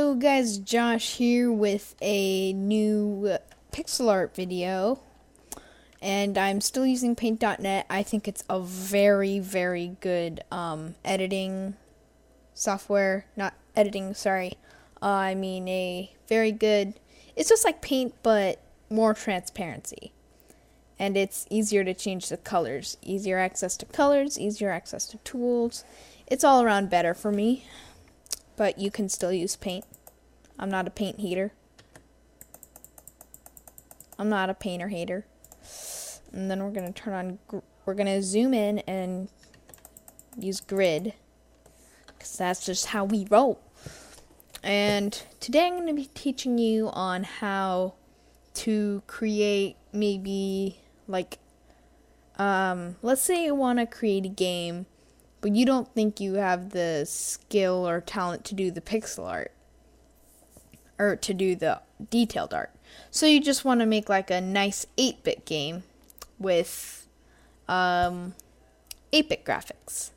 Hello guys, Josh here with a new pixel art video, and I'm still using paint.net. I think it's a very good editing software, not editing, sorry. I mean a very good, it's just like paint but more transparency. And it's easier to change the colors, easier access to colors, easier access to tools. It's all around better for me. But you can still use paint. I'm not a paint hater. I'm not a painter hater. And then we're going to turn on, we're going to zoom in and use grid, because that's just how we roll. And today I'm going to be teaching you on how to create maybe like, let's say you want to create a game, but you don't think you have the skill or talent to do the pixel art or to do the detailed art. So you just want to make like a nice 8-bit game with 8-bit graphics.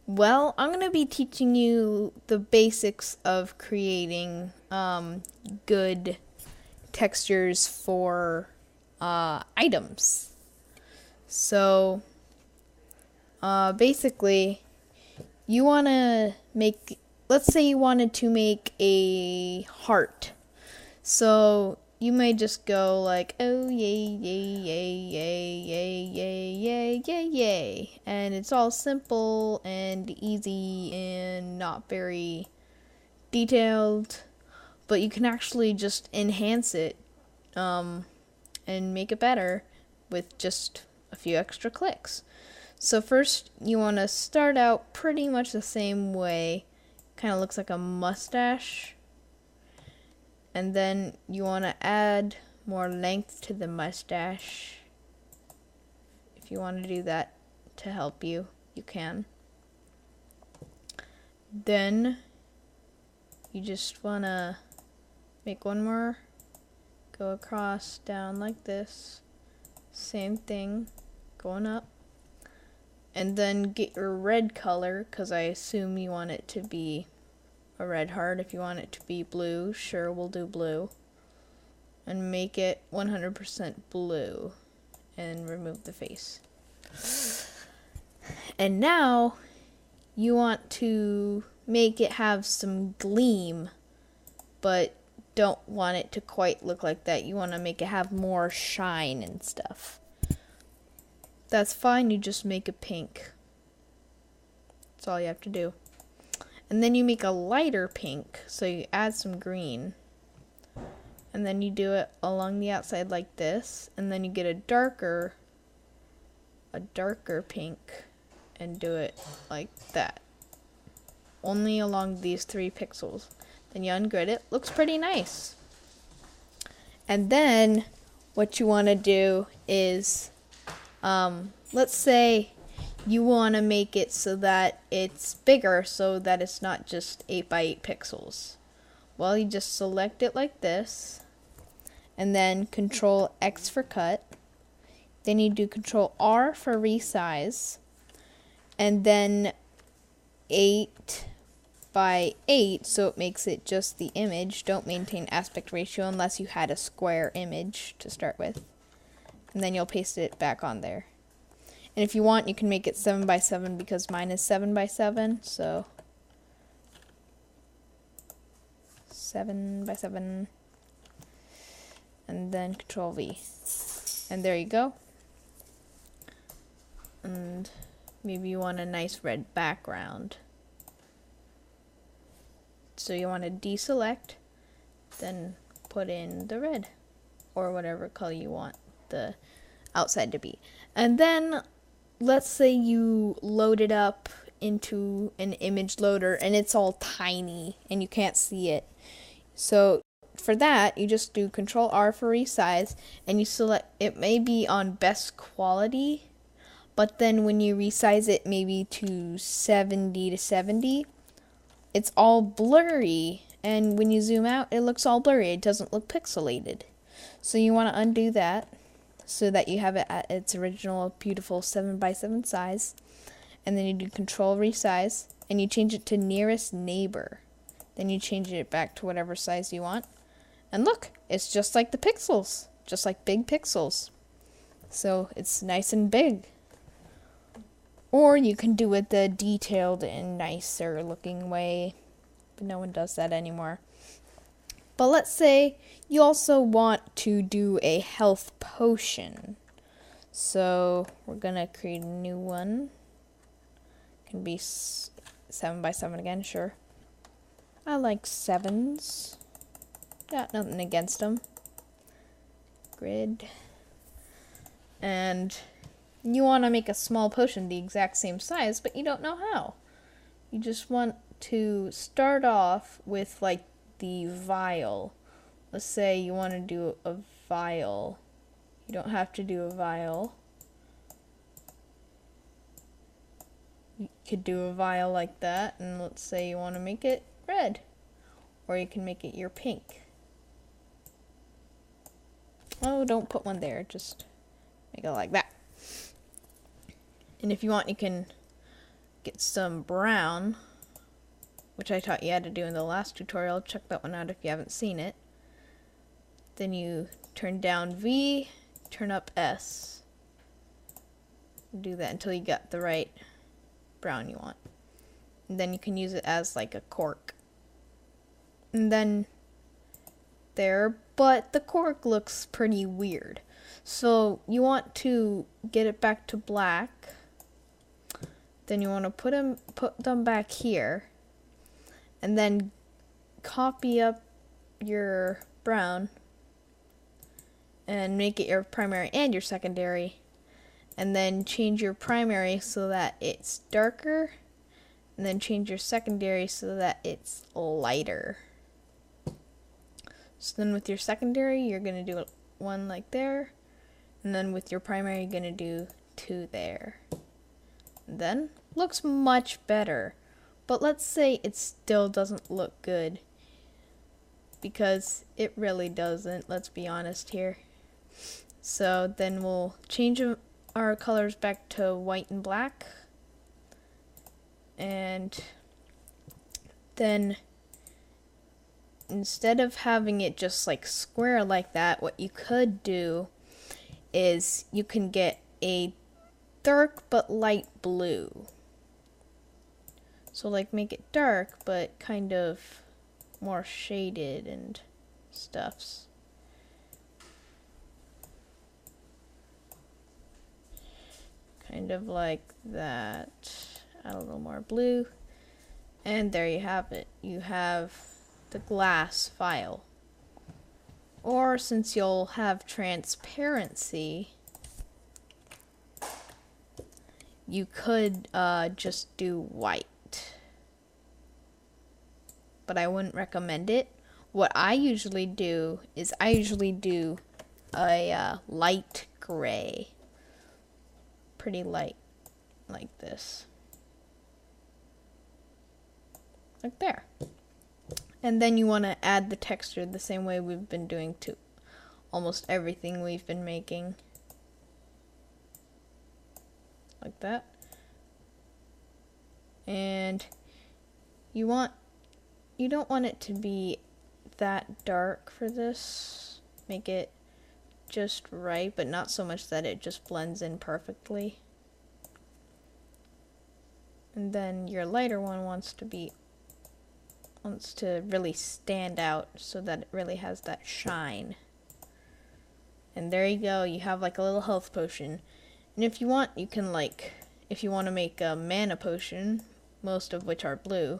Well, I'm going to be teaching you the basics of creating good textures for items. So basically, you want to make, let's say you wanted to make a heart. So you may just go like, oh yay, yay, yay, yay, yay, yay, yay, yay, yay. And it's all simple and easy and not very detailed. But you can actually just enhance it and make it better with just a few extra clicks. So first, you want to start out pretty much the same way. Kind of looks like a mustache. And then you want to add more length to the mustache. If you want to do that to help you, you can. Then you just want to make one more. Go across, down like this. Same thing, going up. And then get your red color, because I assume you want it to be a red heart. If you want it to be blue, sure, we'll do blue. And make it 100% blue. And remove the face. And now, you want to make it have some gleam, but don't want it to quite look like that. You want to make it have more shine and stuff. That's fine, you just make it pink. That's all you have to do. And then you make a lighter pink, so you add some green. And then you do it along the outside like this, and then you get a darker pink, and do it like that. Only along these 3 pixels. Then you ungrid it, looks pretty nice. And then what you want to do is let's say you want to make it so that it's bigger, so that it's not just 8 by 8 pixels. Well, you just select it like this, and then Control X for cut. Then you do Control R for resize, and then 8 by 8, so it makes it just the image. Don't maintain aspect ratio unless you had a square image to start with. And then you'll paste it back on there. And if you want, you can make it 7 by 7 because mine is 7 by 7. So 7 by 7. And then Control V. And there you go. And maybe you want a nice red background. So you want to deselect, then put in the red, or whatever color you want the outside to be. And then let's say you load it up into an image loader and it's all tiny and you can't see it. So for that, you just do Control R for resize, and you select, it may be on best quality, but then when you resize it maybe to 70 to 70, it's all blurry, and when you zoom out, it looks all blurry. It doesn't look pixelated. So you want to undo that so that you have it at its original beautiful 7 by 7 size. And then you do Control Resize, and you change it to nearest neighbor. Then you change it back to whatever size you want. And look, it's just like the pixels, just like big pixels. So it's nice and big. Or you can do it the detailed and nicer looking way, but no one does that anymore. But let's say you also want to do a health potion. So we're gonna create a new one. Can be 7 by 7 again, sure. I like 7s. Got nothing against them. Grid. And you want to make a small potion the exact same size, but you don't know how. You just want to start off with like the vial. Let's say you want to do a vial. You don't have to do a vial. You could do a vial like that, and let's say you want to make it red. Or you can make it your pink. Oh, don't put one there, just make it like that. And if you want, you can get some brown, which I taught you how to do in the last tutorial. Check that one out if you haven't seen it. Then you turn down V, turn up S. Do that until you got the right brown you want. And then you can use it as like a cork. And then there, but the cork looks pretty weird. So you want to get it back to black. Then you want to put them back here. And then copy up your brown and make it your primary and your secondary. And then change your primary so that it's darker. And then change your secondary so that it's lighter. So then with your secondary, you're going to do one like there. And then with your primary, you're going to do 2 there. And then, looks much better. But let's say it still doesn't look good. Because it really doesn't, let's be honest here. So then we'll change our colors back to white and black. And then instead of having it just like square like that, what you could do is you can get a dark but light blue. So like make it dark but kind of more shaded and stuffs. Kind of like that. Add a little more blue. And there you have it. You have the glass vial. Or since you'll have transparency, you could just do white. But I wouldn't recommend it. What I usually do is a light gray. Pretty light, like this. Like there. And then you want to add the texture the same way we've been doing to almost everything we've been making. Like that. And you don't want it to be that dark for this. Make it just right, but not so much that it just blends in perfectly. And then your lighter one wants to really stand out so that it really has that shine. And there you go, you have like a little health potion. And if you want, you can if you want to make a mana potion, most of which are blue,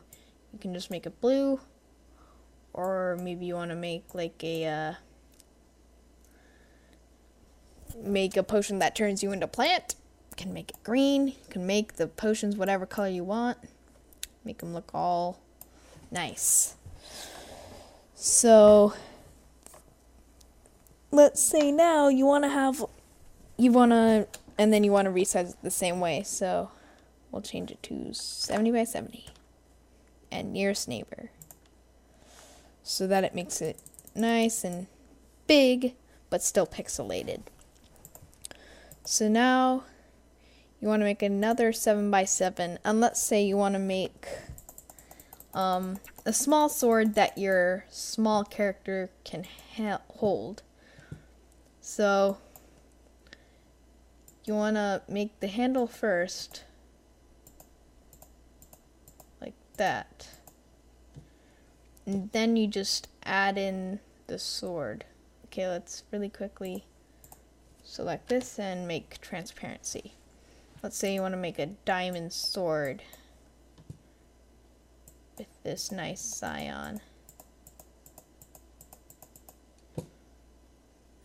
you can just make it blue. Or maybe you want to make like make a potion that turns you into a plant. You can make it green. You can make the potions whatever color you want. Make them look all nice. So let's say now you want to resize it the same way. So we'll change it to 70 by 70 and nearest neighbor, so that it makes it nice and big but still pixelated. So now you want to make another 7 by 7, and let's say you want to make a small sword that your small character can hold. So you want to make the handle first, like that. And then you just add in the sword. Okay, let's really quickly select this and make transparency. Let's say you want to make a diamond sword with this nice scion.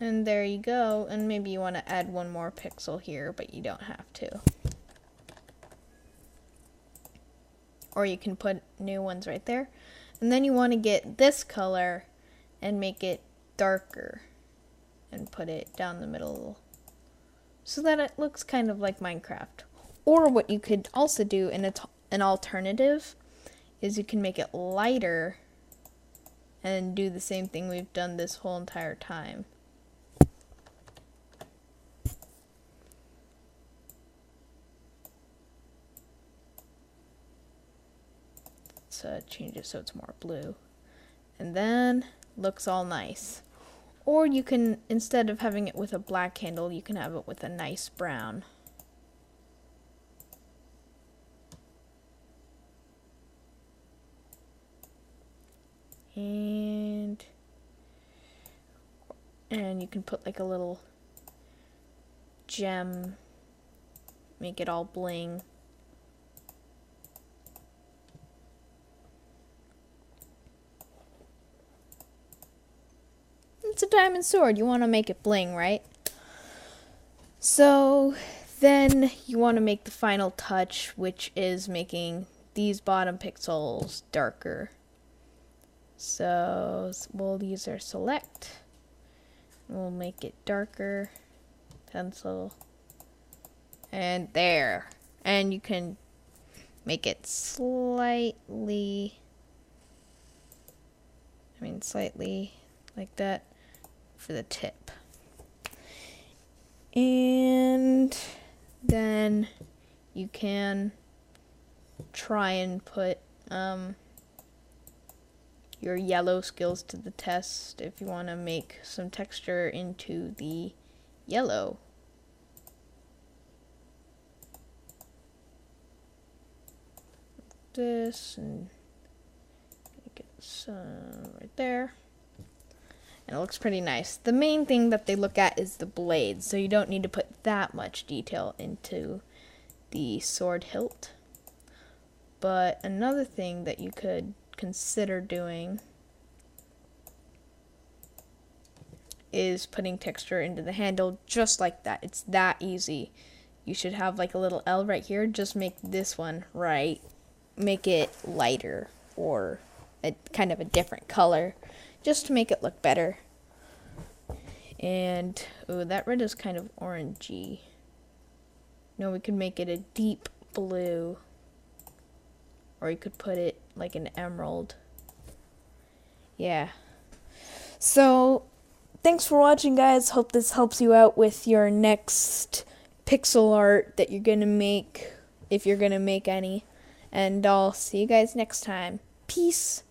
And there you go. And maybe you want to add one more pixel here, but you don't have to. Or you can put new ones right there. And then you want to get this color and make it darker and put it down the middle so that it looks kind of like Minecraft. Or what you could also do in an alternative is you can make it lighter and do the same thing we've done this whole entire time. Let's change it so it's more blue. And then looks all nice. Or you can, instead of having it with a black handle, you can have it with a nice brown. And you can put like a little gem, make it all bling. It's a diamond sword. You want to make it bling, right? So then you want to make the final touch, which is making these bottom pixels darker. So we'll use our select. We'll make it darker. Pencil. And there. And you can make it slightly like that for the tip. And then you can try and put your yellow skills to the test if you want to make some texture into the yellow. This and get some right there. And it looks pretty nice. The main thing that they look at is the blades, so you don't need to put that much detail into the sword hilt. But another thing that you could consider doing is putting texture into the handle just like that. It's that easy. You should have like a little L right here. Just make this one right. Make it lighter or a kind of a different color, just to make it look better. And oh, that red is kind of orangey. No, we could make it a deep blue, or you could put it like an emerald. Yeah. So thanks for watching, guys. Hope this helps you out with your next pixel art that you're gonna make, if you're gonna make any. And I'll see you guys next time. Peace.